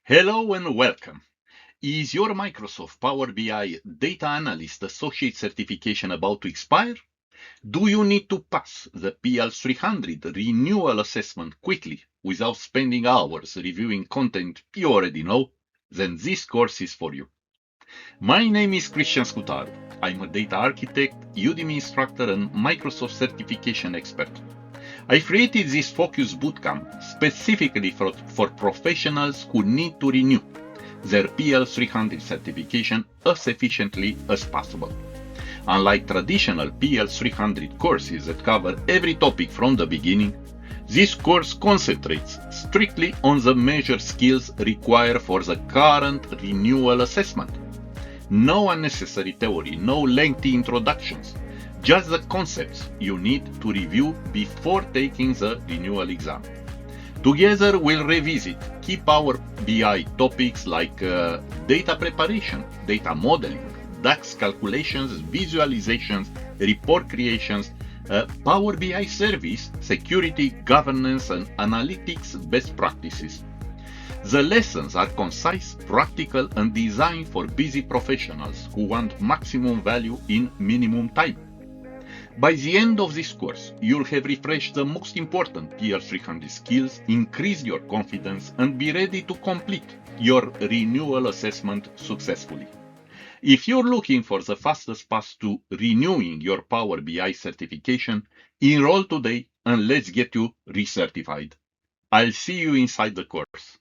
Hello and welcome. Is your Microsoft Power BI Data Analyst Associate certification about to expire? Do you need to pass the PL300 renewal assessment quickly without spending hours reviewing content you already know? Then this course is for you. My name is Cristian Scutaru. I'm a data architect, Udemy instructor, and Microsoft certification expert. I created this focus bootcamp specifically for professionals who need to renew their PL300 certification as efficiently as possible. Unlike traditional PL300 courses that cover every topic from the beginning, this course concentrates strictly on the measured skills required for the current renewal assessment. No unnecessary theory, no lengthy introductions, just the concepts you need to review before taking the renewal exam. Together, we'll revisit key Power BI topics like data preparation, data modeling, DAX calculations, visualizations, report creations, Power BI service, security, governance, and analytics best practices. The lessons are concise, practical, and designed for busy professionals who want maximum value in minimum time. By the end of this course, you'll have refreshed the most important PL300 skills, increased your confidence, and be ready to complete your renewal assessment successfully. If you're looking for the fastest path to renewing your Power BI certification, enroll today and let's get you recertified. I'll see you inside the course.